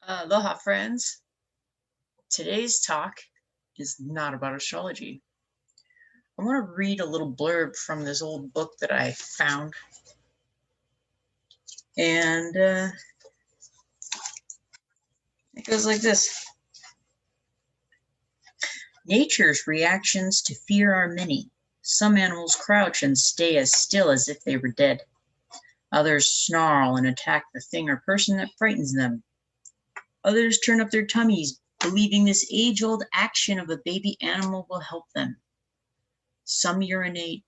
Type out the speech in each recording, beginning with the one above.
Aloha, friends. Today's talk is not about astrology. I want to read a little blurb from this old book that I found. And it goes like this. Nature's reactions to fear are many. Some animals crouch and stay as still as if they were dead. Others snarl and attack the thing or person that frightens them. Others turn up their tummies, believing this age-old action of a baby animal will help them. Some urinate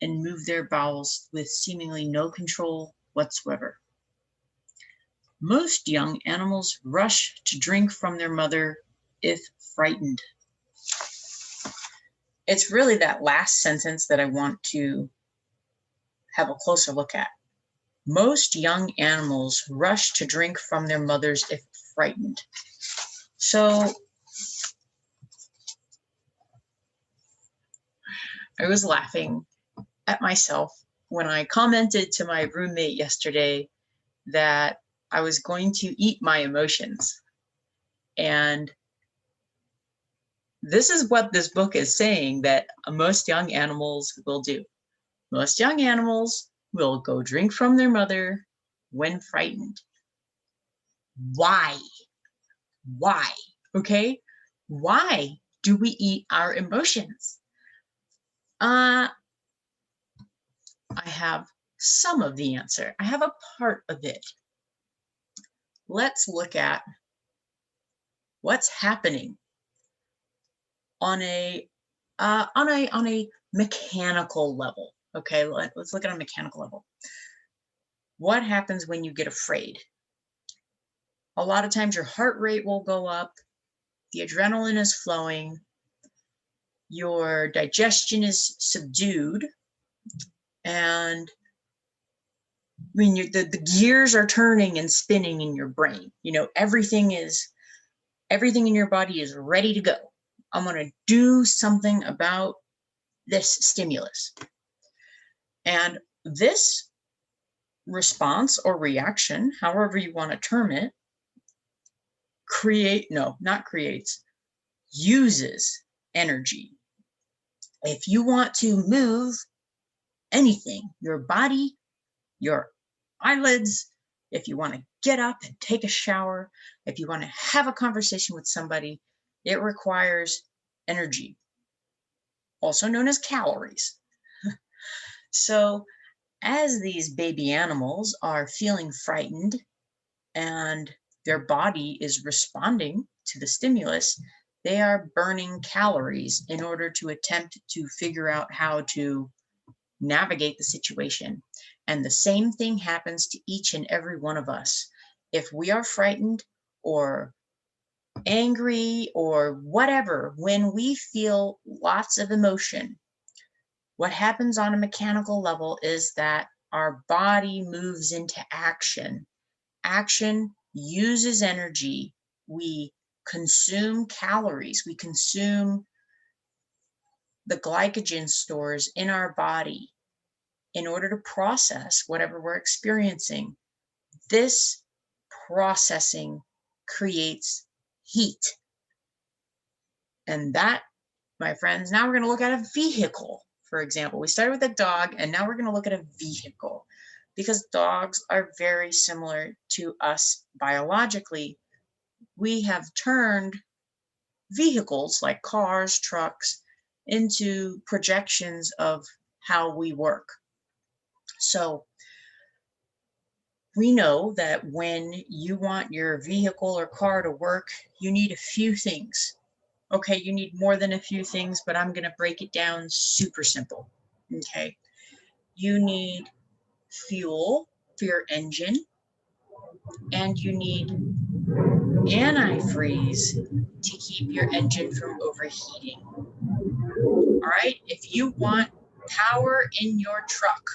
and move their bowels with seemingly no control whatsoever. Most young animals rush to drink from their mother if frightened. It's really that last sentence that I want to have a closer look at. Most young animals rush to drink from their mothers if frightened. So I was laughing at myself when I commented to my roommate yesterday that I was going to eat my emotions. And this is what this book is saying that most young animals will do. Most young animals will go drink from their mother when frightened. Why? Why? Okay? Why do we eat our emotions? I have some of the answer. I have a part of it. Let's look at what's happening on a mechanical level. Okay, let's look at a mechanical level. What happens when you get afraid? A lot of times your heart rate will go up, the adrenaline is flowing, your digestion is subdued, and when the gears are turning and spinning in your brain. You know, everything in your body is ready to go. I'm going to do something about this stimulus. And this response or reaction, however you want to term it, uses energy. If you want to move anything, your body, your eyelids, if you want to get up and take a shower, if you want to have a conversation with somebody, it requires energy, also known as calories. So as these baby animals are feeling frightened and their body is responding to the stimulus, they are burning calories in order to attempt to figure out how to navigate the situation. And the same thing happens to each and every one of us. If we are frightened or angry or whatever, when we feel lots of emotion, what happens on a mechanical level is that our body moves into action. Action uses energy. We consume calories. We consume the glycogen stores in our body in order to process whatever we're experiencing. This processing creates heat. And that, my friends, now we're going to look at a vehicle. For example, we started with a dog, and now we're going to look at a vehicle, because dogs are very similar to us biologically. We have turned vehicles like cars, trucks, into projections of how we work. So we know that when you want your vehicle or car to work, you need a few things. Okay, you need more than a few things, but I'm going to break it down super simple. Okay, you need fuel for your engine, and you need antifreeze to keep your engine from overheating. All right, if you want power in your truck,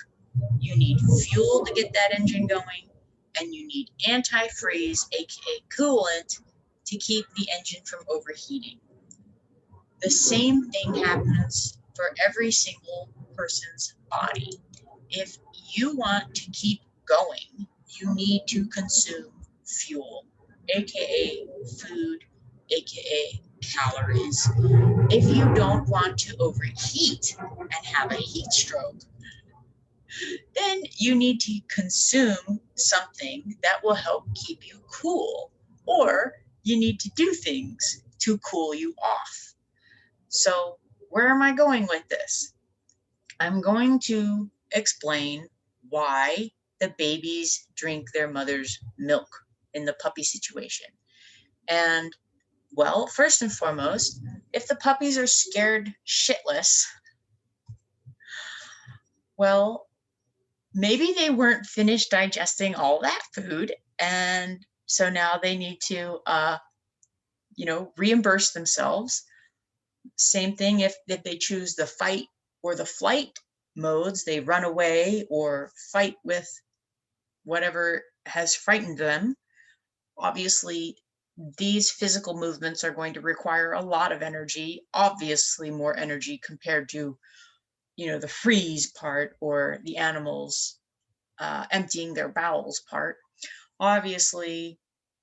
you need fuel to get that engine going, and you need antifreeze, aka coolant, to keep the engine from overheating. The same thing happens for every single person's body. If you want to keep going, you need to consume fuel. aka food, aka calories. If you don't want to overheat and have a heat stroke, then you need to consume something that will help keep you cool, or you need to do things to cool you off. So, where am I going with this? I'm going to explain why the babies drink their mother's milk in the puppy situation. And, well, first and foremost, if the puppies are scared shitless, well, maybe they weren't finished digesting all that food, and so now they need to reimburse themselves. Same thing if they choose the fight or the flight modes, they run away or fight with whatever has frightened them. Obviously, these physical movements are going to require a lot of energy, obviously more energy compared to the freeze part or the animals emptying their bowels part. Obviously,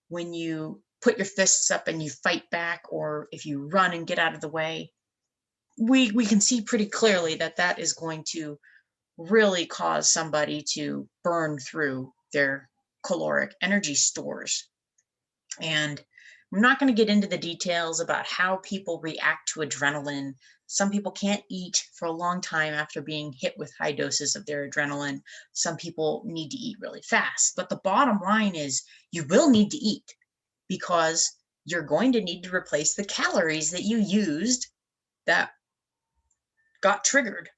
when you put your fists up and you fight back, or if you run and get out of the way, we can see pretty clearly that that is going to really cause somebody to burn through their caloric energy stores. And I'm not going to get into the details about how people react to adrenaline. Some people can't eat for a long time after being hit with high doses of their adrenaline. Some people need to eat really fast. But the bottom line is you will need to eat, because you're going to need to replace the calories that you used that got triggered.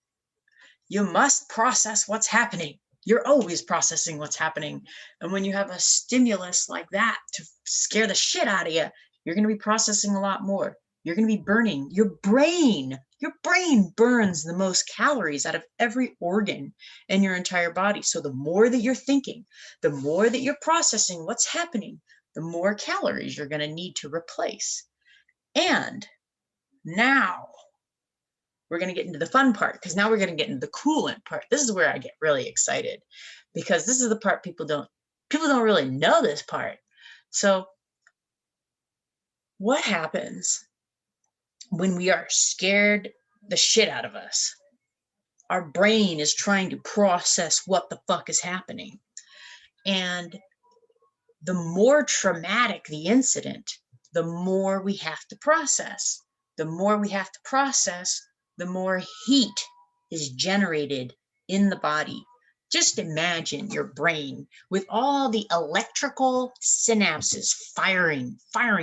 You must process what's happening. You're always processing what's happening. And when you have a stimulus like that to scare the shit out of you, you're going to be processing a lot more. You're going to be burning your brain. Your brain burns the most calories out of every organ in your entire body. So the more that you're thinking, the more that you're processing what's happening, the more calories you're going to need to replace. And now we're going to get into the fun part, because now we're going to get into the coolant part. This is where I get really excited, because this is the part people don't really know this part. So what happens when we are scared the shit out of us? Our brain is trying to process what the fuck is happening. And the more traumatic the incident, the more we have to process. The more we have to process, the more heat is generated in the body. Just imagine your brain with all the electrical synapses firing.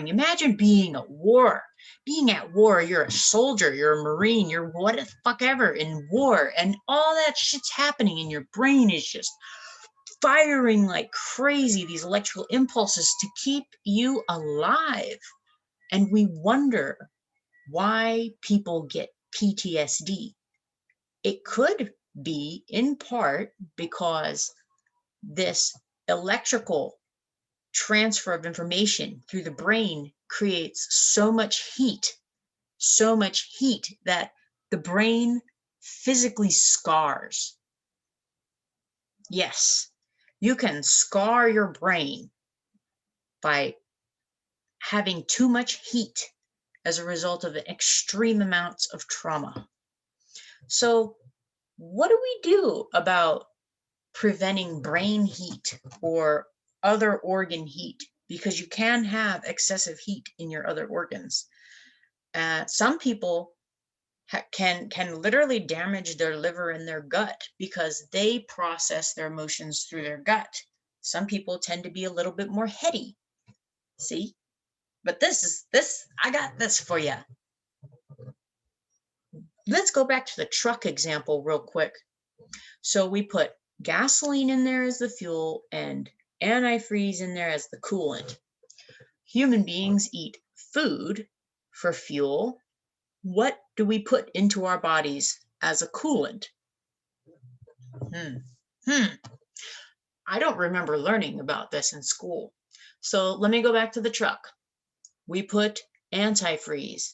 Imagine being at war. Being at war, you're a soldier, you're a Marine, you're what the fuck ever in war, and all that shit's happening, and your brain is just firing like crazy, these electrical impulses to keep you alive. And we wonder why people get PTSD. It could be in part because this electrical transfer of information through the brain creates so much heat that the brain physically scars. Yes, you can scar your brain by having too much heat as a result of extreme amounts of trauma. So, what do we do about preventing brain heat or other organ heat? Because you can have excessive heat in your other organs. Some people can literally damage their liver and their gut because they process their emotions through their gut. Some people tend to be a little bit more heady. See? But this I got this for you. Let's go back to the truck example real quick. So we put gasoline in there as the fuel and antifreeze in there as the coolant. Human beings eat food for fuel. What do we put into our bodies as a coolant? I don't remember learning about this in school. So let me go back to the truck. We put antifreeze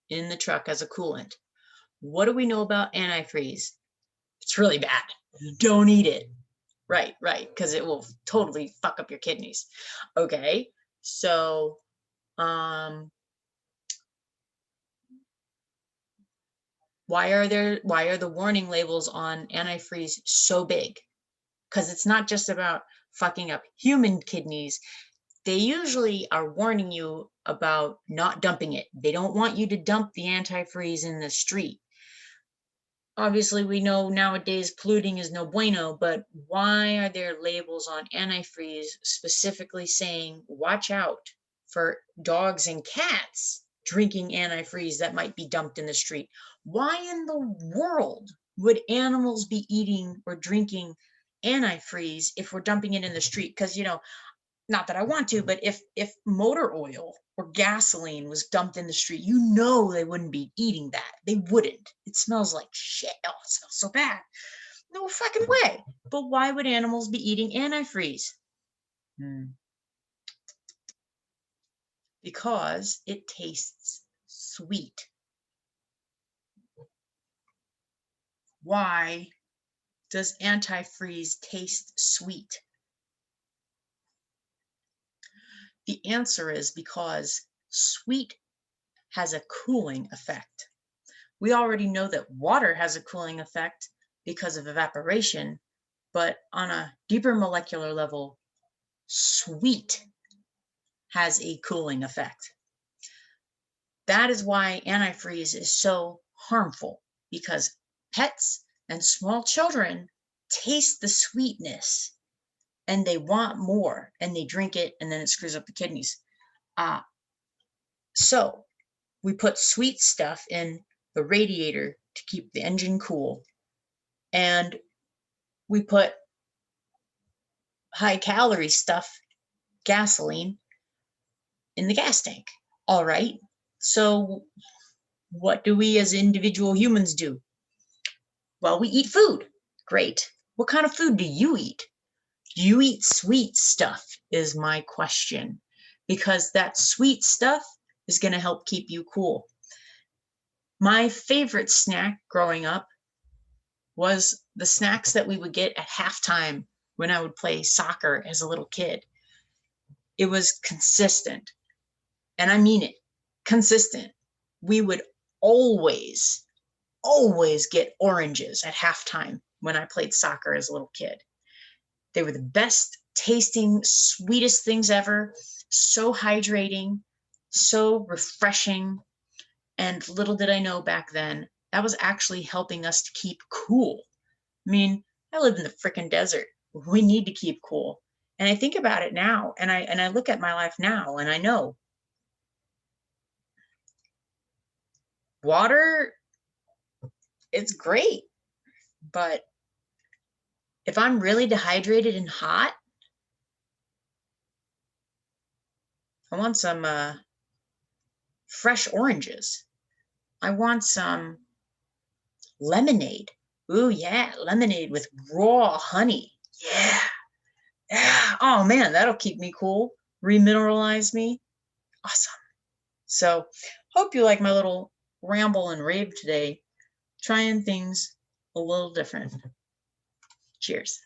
in the truck as a coolant. What do we know about antifreeze? It's really bad. Don't eat it. Right, because it will totally fuck up your kidneys. Okay, So, why are the warning labels on antifreeze so big? Because it's not just about fucking up human kidneys. They usually are warning you about not dumping it. They don't want you to dump the antifreeze in the street. Obviously, we know nowadays polluting is no bueno, but why are there labels on antifreeze specifically saying, watch out for dogs and cats drinking antifreeze that might be dumped in the street? Why in the world would animals be eating or drinking antifreeze if we're dumping it in the street? Because, not that I want to, but if motor oil or gasoline was dumped in the street, they wouldn't be eating that. They wouldn't. It smells like shit. Oh, it smells so bad. No fucking way. But why would animals be eating antifreeze? Because it tastes sweet. Why does antifreeze taste sweet? The answer is because sweet has a cooling effect. We already know that water has a cooling effect because of evaporation, but on a deeper molecular level, sweet has a cooling effect. That is why antifreeze is so harmful, because pets and small children taste the sweetness and they want more and they drink it, and then it screws up the kidneys. So we put sweet stuff in the radiator to keep the engine cool, and we put high calorie stuff, gasoline, in the gas tank. All right. So what do we as individual humans do? Well, we eat food. Great. What kind of food do you eat? Do you eat sweet stuff is my question, because that sweet stuff is going to help keep you cool. My favorite snack growing up was the snacks that we would get at halftime when I would play soccer as a little kid. It was consistent, and I mean it, consistent. We would always get oranges at halftime when I played soccer as a little kid. They were the best tasting, sweetest things ever. So hydrating, so refreshing. And little did I know back then, that was actually helping us to keep cool. I mean, I live in the freaking desert. We need to keep cool. And I think about it now, and I look at my life now, and I know water, it's great. But if I'm really dehydrated and hot, I want some fresh oranges. I want some lemonade. Ooh, yeah, lemonade with raw honey. Yeah, yeah. Oh man, that'll keep me cool. Remineralize me. Awesome. So, hope you like my little ramble and rave today. Trying things a little different. Cheers.